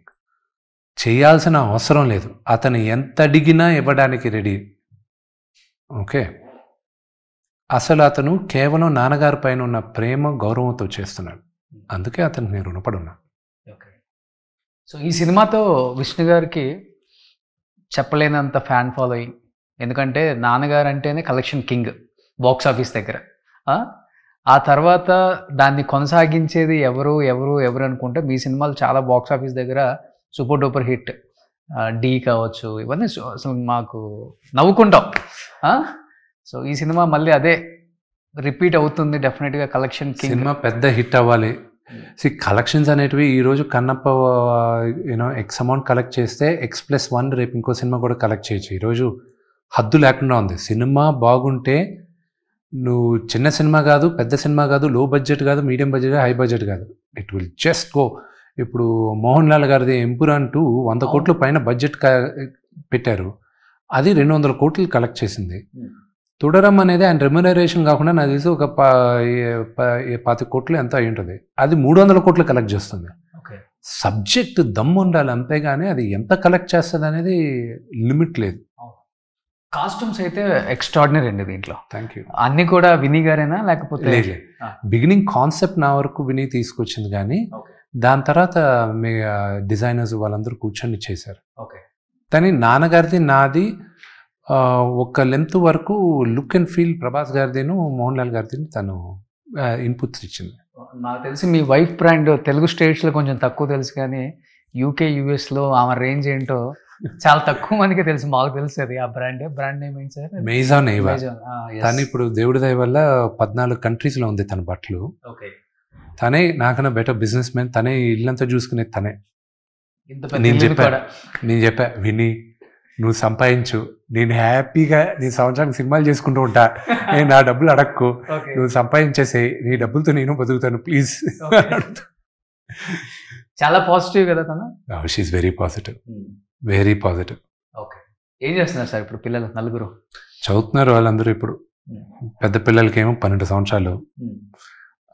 చేయాల్సిన అవసరం లేదు, అతను ఎంత అడిగినా ఇవ్వడానికి రెడీ. ఓకే, అసలు అతను కేవలం నాన్నగారి పైన ఉన్న ప్రేమ గౌరవంతో చేస్తున్నాడు, అందుకే అతనికి నేను రుణపడి ఉన్నా. ఓకే, సో ఈ సినిమాతో విష్ణు గారికి చెప్పలేనంత ఫ్యాన్ ఫాలోయింగ్. ఎందుకంటే నాన్నగారు అంటేనే కలెక్షన్ కింగ్ బాక్స్ ఆఫీస్ దగ్గర. ఆ తర్వాత దాన్ని కొనసాగించేది ఎవరు అనుకుంటే మీ సినిమాలు చాలా బాక్స్ ఆఫీస్ దగ్గర సూపర్ డూపర్ హిట్, డి కావచ్చు, ఇవన్నీ అసలు మాకు నవ్వుకుంటాం. సో ఈ సినిమా మళ్ళీ అదే రిపీట్ అవుతుంది డెఫినెట్గా. కలెక్షన్ సినిమా పెద్ద హిట్ అవ్వాలి. కలెక్షన్స్ అనేటివి ఈరోజు కన్నప్ప ఎక్స్ అమౌంట్ కలెక్ట్ చేస్తే X+1 రేపు ఇంకో సినిమా కూడా కలెక్ట్ చేయొచ్చు. ఈరోజు హద్దు లేకుండా ఉంది. సినిమా బాగుంటే నువ్వు చిన్న సినిమా కాదు, పెద్ద సినిమా కాదు, లో బడ్జెట్ కాదు, మీడియం బడ్జెట్ కాదు, హై బడ్జెట్ కాదు, ఇట్ విల్ జస్ట్ గో. ఇప్పుడు మోహన్ లాల్ గారిది ఎంపురాన్ 2 100 కోట్ల పైన బడ్జెట్ పెట్టారు, అది 200 కోట్లు కలెక్ట్ చేసింది. తుడరం అనేది ఆయన రెమ్యునరేషన్ కాకుండా నాకు తెలిసి ఒక 10 కోట్లు ఎంత అయి ఉంటుంది, అది 300 కోట్లు కలెక్ట్ చేస్తుంది. సబ్జెక్ట్ దమ్ము ఉండాలి అంతేగాని అది ఎంత కలెక్ట్ చేస్తుంది అనేది లిమిట్ లేదు. కాస్ట్యూమ్స్ అయితే ఎక్స్ట్రాడినరీ అండి దీంట్లో. Thank you. అన్ని కూడా వినీ గారేనా లేకపోతే? లేదు, బిగినింగ్ కాన్సెప్ట్ నా వరకు వినీ తీసుకొచ్చింది, కానీ దాని తర్వాత మీ డిజైనర్స్ వాళ్ళందరూ కూర్చొని చేశారు. కానీ నాన్నగారిది నాది ఒక లెంత్ వరకు లుక్ అండ్ ఫీల్ ప్రభాస్ గారిదిను మోహన్ లాల్ గారిది తను ఇన్పుట్స్ ఇచ్చింది. నాకు తెలిసి మీ వైఫ్ బ్రాండ్ తెలుగు స్టేట్స్లో కొంచెం తక్కువ తెలుసు, కానీ UK US ఆమె రేంజ్ ఏంటో చాలా తక్కువ మందికి తెలుసు. మాకు తెలుసు అది. ఆ బ్రాండ్ నేమ్ ఏంటి సార్? మెయిజాన్ ఏవా. తను ఇప్పుడు దేవుడి దయ వల్ల 14 కంట్రీస్లో ఉంది తన బట్టలు. తనే నాకన్నా బెటర్ బిజినెస్ మ్యాన్, తనే ఇల్లంతా చూసుకునేది తనే. నేను చెప్పా విని నువ్వు సంపాదించు, నేను హ్యాపీగా నీ సంవత్సరానికి సినిమాలు చేసుకుంటూ ఉంటా, నేను నా డబ్బులు అడక్కు, నువ్వు సంపాదించేసే, నీ డబ్బులతో నేను బతుకుతాను ప్లీజ్. చాలా పాజిటివ్ కదా తను. She's very positive, very positive. Okay, ఏం చేస్తున్నారు సార్ ఇప్పుడు పిల్లలు? 4 చదువుతున్నారు వాళ్ళందరూ. ఇప్పుడు పెద్ద పిల్లలకేమో 12 సంవత్సరాలు,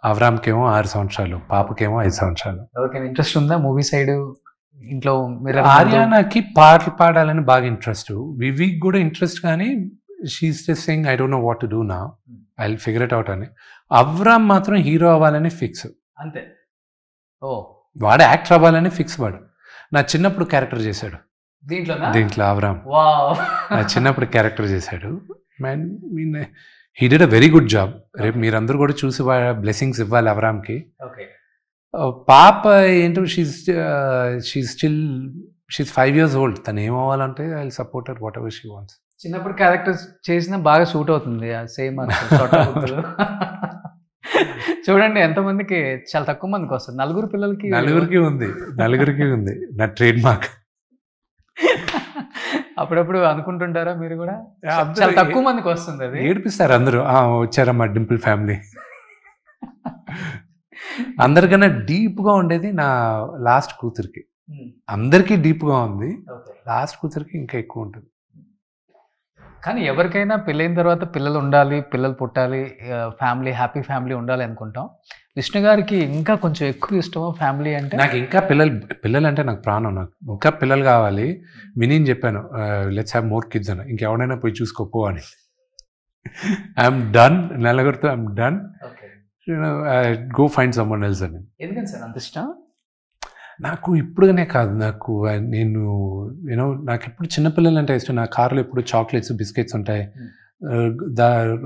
అవరామ్కేమో 6 సంవత్సరాలు, పాపకేమో 5 సంవత్సరాలు. ఎవరికైనా ఇంట్రెస్ట్ ఉందా మూవీ సైడ్ ఇంట్లో? ఆర్యానాకి పాటలు పాడాలని బాగా ఇంట్రెస్ట్, వివికి కూడా ఇంట్రెస్ట్, కానీ she's just saying I don't know what to do now, I will figure it out అని. అవరామ్ మాత్రం హీరో అవ్వాలని ఫిక్స్ అంతే. వాడు యాక్టర్ అవ్వాలని ఫిక్స్. వాడు నా చిన్నప్పుడు క్యారెక్టర్ చేశాడు దీంట్లో అవరామ్. నా చిన్నప్పుడు క్యారెక్టర్ చేశాడు. He did a very good job. రేపు మీరందరూ కూడా చూసి బ్లెస్సింగ్స్ ఇవ్వాలి అవరామ్కి. పాప ఏంటో షీఈస్ 5 years old. తను ఏమవ్వాలంటే I will support her whatever she wants. చిన్నప్పుడు క్యారెక్టర్స్ చేసినా బాగా సూట్ అవుతుంది. సేమ్ చూడండి ఎంతమందికి, చాలా తక్కువ మందికి వస్తుంది. 4 పిల్లలకి, 4కి ఉంది నా ట్రేడ్ మార్క్. అప్పుడప్పుడు అనుకుంటుంటారా మీరు కూడా? చాలా తక్కువ మందికి వస్తుంది. అది ఏడిపిస్తారు అందరూ, వచ్చారమ్మా డింపుల్ ఫ్యామిలీ. అందరికన్నా డీప్గా ఉండేది నా లాస్ట్ కూతురికి. అందరికీ డీప్గా ఉంది, లాస్ట్ కూతురికి ఇంకా ఎక్కువ ఉంటుంది. కానీ ఎవరికైనా పెళ్ళైన తర్వాత పిల్లలు ఉండాలి, పిల్లలు పుట్టాలి, ఫ్యామిలీ, హ్యాపీ ఫ్యామిలీ ఉండాలి అనుకుంటాం. విష్ణు గారికి ఇంకా కొంచెం ఎక్కువ ఇష్టమా ఫ్యామిలీ అంటే? నాకు ఇంకా పిల్లలు అంటే నాకు ప్రాణం. నాకు ఇంకా పిల్లలు కావాలి. విని చెప్పాను లెట్స్ హ్యావ్ మోర్ కిడ్స్ అని. ఇంకెవడైనా పోయి చూసుకోపో అని. ఐఎమ్ డన్, నలుగురితో I'm done, go find someone else అని. ఎందుకని సార్ అంత ఇష్టం? నాకు ఇప్పుడుగానే కాదు, నాకు నాకు ఎప్పుడు చిన్నపిల్లలు అంటే ఇష్టం. నా కార్లో ఎప్పుడు చాక్లెట్స్, బిస్కెట్స్ ఉంటాయి.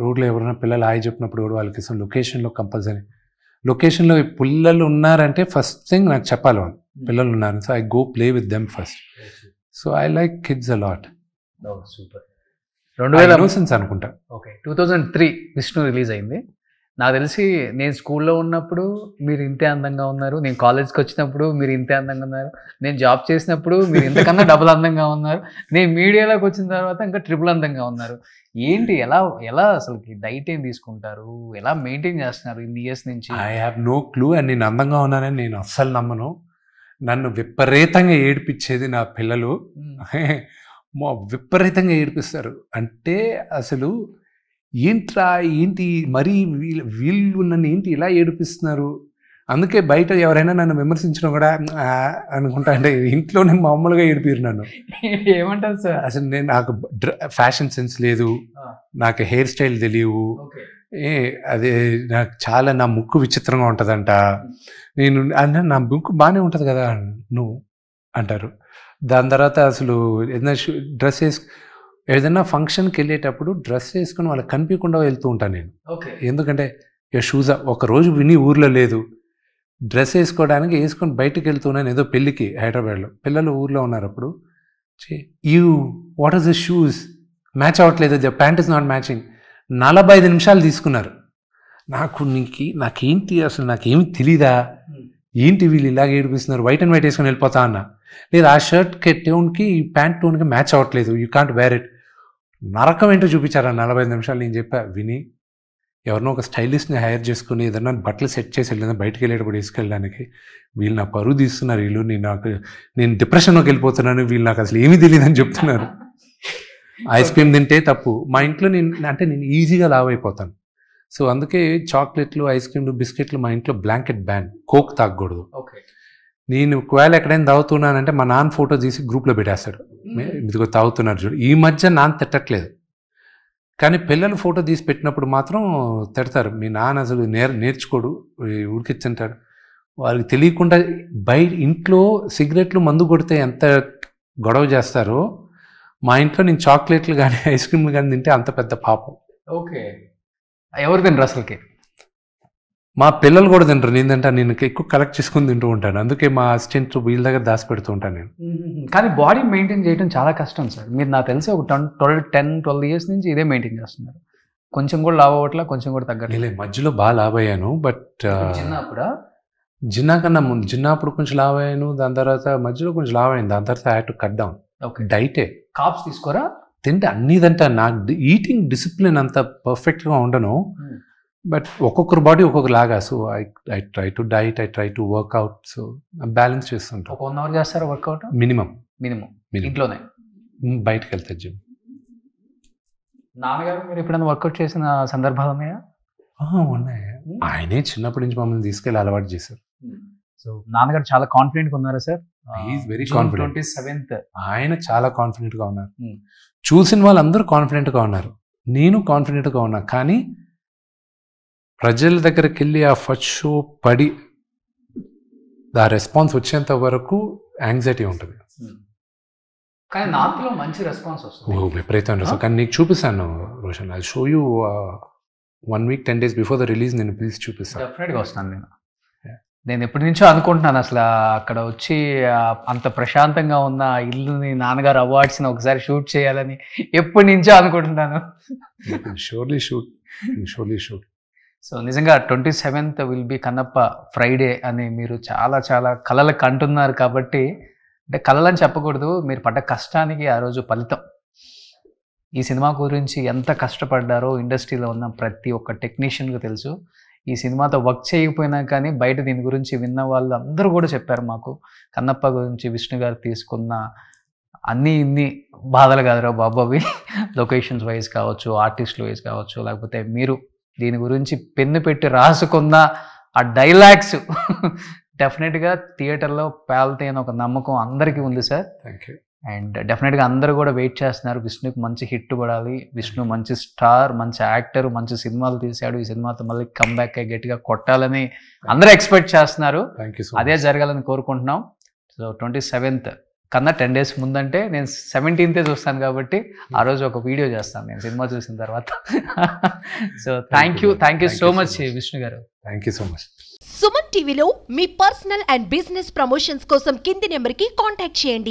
రోడ్లో ఎవరైనా పిల్లలు హాయ్ చెప్పినప్పుడు కూడా వాళ్ళకి ఇష్టం. లొకేషన్లో కంపల్సరీ, లొకేషన్లో పిల్లలు ఉన్నారంటే ఫస్ట్ థింగ్ నాకు చెప్పాలి వాళ్ళు పిల్లలు ఉన్నారు. So I go play with them first. So I like kids a lot. Super. 2000 అనుకుంటా. ఓకే, 2003 విష్ణు రిలీజ్ అయింది. నాకు తెలిసి నేను స్కూల్లో ఉన్నప్పుడు మీరు ఇంతే అందంగా ఉన్నారు, నేను కాలేజ్కి వచ్చినప్పుడు మీరు ఇంతే అందంగా ఉన్నారు, నేను జాబ్ చేసినప్పుడు మీరు ఇంతకన్నా డబుల్ అందంగా ఉన్నారు, నేను మీడియాలోకి వచ్చిన తర్వాత ఇంకా ట్రిపుల్ అందంగా ఉన్నారు. ఏంటి, ఎలా అసలు డైట్ ఏం తీసుకుంటారు, ఎలా మెయింటైన్ చేస్తున్నారు ఇన్ని ఇయర్స్ నుంచి? I have no clue. And నేను అందంగా ఉన్నానని నేను అస్సలు నమ్మను. నన్ను విపరీతంగా ఏడిపించేది నా పిల్లలు. విపరీతంగా ఏడిపిస్తారు. అంటే అసలు ఏంటి మరీ వీళ్ళు నన్ను ఏంటి ఇలా ఏడిపిస్తున్నారు. అందుకే బయట ఎవరైనా నన్ను విమర్శించడం కూడా అనుకుంటా. అంటే ఇంట్లోనే మామూలుగా ఏడిపిరు నన్ను. ఏమంటారు సార్? అసలు నాకు ఫ్యాషన్ సెన్స్ లేదు, నాకు హెయిర్ స్టైల్ తెలియవు, అదే నాకు చాలా నా ముక్కు విచిత్రంగా ఉంటుందంట. నేను అంటే నా ముక్కు బాగానే ఉంటుంది కదా నువ్వు అంటారు. దాని తర్వాత అసలు ఏదైనా డ్రెస్ ఏదైనా ఫంక్షన్కి వెళ్ళేటప్పుడు డ్రెస్ వేసుకుని వాళ్ళకి కనిపించకుండా వెళ్తూ ఉంటాను నేను. ఎందుకంటే షూస్ ఒక రోజు విని ఊర్లో లేదు, డ్రెస్ వేసుకోవడానికి వేసుకొని బయటకు వెళ్తున్నాను ఏదో పెళ్ళికి హైదరాబాద్లో. పిల్లలు ఊర్లో ఉన్నారు అప్పుడు. What is the shoes match అవ్వట్లేదు, the pant is not matching. 45 నిమిషాలు తీసుకున్నారు. నాకేంటి అసలు నాకేమి తెలీదా, ఏంటి వీళ్ళు ఇలాగ ఏడిపిస్తున్నారు, వైట్ అండ్ వైట్ వేసుకొని వెళ్ళిపోతా అన్న. లేదు ఆ షర్ట్ టోన్కి ఈ ప్యాంట్ టోన్కి మ్యాచ్ అవ్వట్లేదు, యూ కాంట్ వేర్ ఇట్. నరకం ఏంటో చూపించారు ఆ 45 నిమిషాలు. నేను చెప్పా, విని ఎవరినో ఒక స్టైలిస్ట్ని హైర్ చేసుకుని ఏదన్నా బట్టలు సెట్ చేసి వెళ్ళిన బయటకు వెళ్ళేటప్పుడు వేసుకెళ్ళడానికి. వీళ్ళు నా పరువు తీస్తున్నారు, వీళ్ళు నేను డిప్రెషన్లోకి వెళ్ళిపోతున్నాను, వీళ్ళు నాకు అసలు ఏమీ తెలియదని చెప్తున్నారు. ఐస్ క్రీమ్ తింటే తప్పు. మా ఇంట్లో నేను ఈజీగా లావ్ అయిపోతాను. సో అందుకే చాక్లెట్లు, ఐస్ క్రీమ్లు, బిస్కెట్లు మా ఇంట్లో బ్లాంకెట్ బ్యాన్. కోక్ తాగకూడదు. నేను ఒకవేళ ఎక్కడైనా తాగుతున్నానంటే మా నాన్న ఫోటో తీసి గ్రూప్లో పెట్టేస్తాడు, ఇదిగో తాగుతున్నారు చూడు. ఈ మధ్య నాన్న తిట్టట్లేదు, కానీ పిల్లలు ఫోటో తీసి పెట్టినప్పుడు మాత్రం తిడతారు. మీ నాన్న అసలు నేర్చుకోడు, ఉడికిచ్చుంటాడు. వారికి తెలియకుండా బయట ఇంట్లో సిగరెట్లు, మందు కొడితే ఎంత గొడవ చేస్తారో, మా ఇంట్లో నేను చాక్లెట్లు కానీ ఐస్ క్రీమ్లు కానీ తింటే అంత పెద్ద పాపం. ఓకే, ఎవరు తినరు అసలుకి? మా పిల్లలు కూడా తింటారు. నేను ఎక్కువ కలెక్ట్ చేసుకుని తింటూ ఉంటాను. అందుకే మా అసిస్టెంట్ వీళ్ళ దగ్గర దాచి పెడుతూ ఉంటాను నేను. కానీ బాడీ మెయింటైన్ చేయడం చాలా కష్టం సార్. మీరు నాకు తెలిసి ఒక 10-12 ఇయర్స్ నుంచి ఇదే మెయింటైన్ చేస్తున్నారు. కొంచెం కూడా లావ్ అవ్వట్లా, కొంచెం కూడా తగ్గట్లేదు. మధ్యలో బాగా లావ్ అయ్యాను, బట్ జిన్నా కన్నా ముందు జిన్నప్పుడు కొంచెం లావ్ అయ్యాను. దాని తర్వాత మధ్యలో కొంచెం లావ్ అయింది. దాని తర్వాత I had to cut down. డైటే. కాప్స్ తీసుకోరా? తింటే అన్నీ తింటా. నాకు ఈటింగ్ డిసిప్లిన్ అంత పర్ఫెక్ట్గా ఉండను, బట్ ఒక్కొక్కరు బాడీ ఒక్కొక్కలాగా. So I try to diet, I try to work out. So balance చేస్తుంటాం. 1 అవర్ చేస్తారా వర్కౌట్? మినిమం. ఇంట్లోనే? బయటకు వెళ్తారు జిమ్. నాన్నగారు మీరు ఎప్పుడైనా వర్కౌట్ చేసిన సందర్భాలు ఉన్నాయా? ఉన్నాయి. ఆయనే చిన్నప్పటి నుంచి మమ్మల్ని తీసుకెళ్ళి అలవాటు చేశారు. సో నాన్నగారు చాలా కాన్ఫిడెంట్గా ఉన్నారా సార్? Very confident. 27th ఆయన చాలా కాన్ఫిడెంట్గా ఉన్నారు. చూసిన వాళ్ళందరూ కాన్ఫిడెంట్గా ఉన్నారు, నేను కాన్ఫిడెంట్గా ఉన్నా. కానీ ప్రజల దగ్గరికి వెళ్ళి ఆ ఫస్ట్ షో పడి ఆ రెస్పాన్స్ వచ్చేంత వరకు యాంగ్జైటీ ఉంటుంది. కానీ నార్త్లో మంచి రెస్పాన్స్ వస్తుంది. విపరీతం రెస్పాన్స్. కానీ నీకు చూపిస్తాను Roshan, I show you 1 week 10 days before the release. నేను ప్లీజ్ చూపిస్తాను. డెఫినెట్గా వస్తాను. నేను ఎప్పటి నుంచో అనుకుంటున్నాను అసలు అక్కడ వచ్చి అంత ప్రశాంతంగా ఉన్న ఇల్లుని నాన్నగారు అవార్డ్స్ని ఒకసారి షూట్ చేయాలని ఎప్పటి నుంచో అనుకుంటున్నాను. Surely shoot. సో నిజంగా 27th will be Kannappa Friday అని మీరు చాలా చాలా కలలకు అంటున్నారు. కాబట్టి అంటే కలలని చెప్పకూడదు, మీరు పడ్డ కష్టానికి ఆ రోజు ఫలితం. ఈ సినిమా గురించి ఎంత కష్టపడ్డారో ఇండస్ట్రీలో ఉన్న ప్రతి ఒక్క టెక్నీషియన్కి తెలుసు. ఈ సినిమాతో వర్క్ చేయకపోయినా కానీ బయట దీని గురించి విన్న వాళ్ళు అందరూ కూడా చెప్పారు మాకు, కన్నప్ప గురించి విష్ణు గారు తీసుకున్న ఇన్ని బాధలు కాదురా బాబు అవి. లొకేషన్స్ వైజ్ కావచ్చు, ఆర్టిస్టుల వైజ్ కావచ్చు, లేకపోతే మీరు దీని గురించి పెన్ను పెట్టి రాసుకున్న ఆ డైలాగ్స్ డెఫినెట్గా థియేటర్లో పేల్తాయి అని ఒక నమ్మకం అందరికీ ఉంది సార్. Thank you. అండ్ డెఫినెట్గా అందరూ కూడా వెయిట్ చేస్తున్నారు. విష్ణుకి మంచి హిట్ పడాలి, విష్ణు మంచి స్టార్, మంచి యాక్టర్, మంచి సినిమాలు తీశాడు, ఈ సినిమాతో మళ్ళీ కమ్బ్యాక్ అయ్యి గట్టిగా కొట్టాలని అందరూ ఎక్స్పెక్ట్ చేస్తున్నారు. అదే జరగాలని కోరుకుంటున్నాం. సో 27th కన్నా 10 days ముందంటే నేను 17th చూస్తాను కాబట్టి ఆ రోజు ఒక వీడియో చేస్తాను నేను సినిమా చూసిన తర్వాత. So thank you so much Vishnu garu. Thank you so much. Suman టీవీలో మీ పర్సనల్ అండ్ బిజినెస్ ప్రమోషన్స్ కోసం కింది నెంబర్కి కాంటాక్ట్ చేయండి.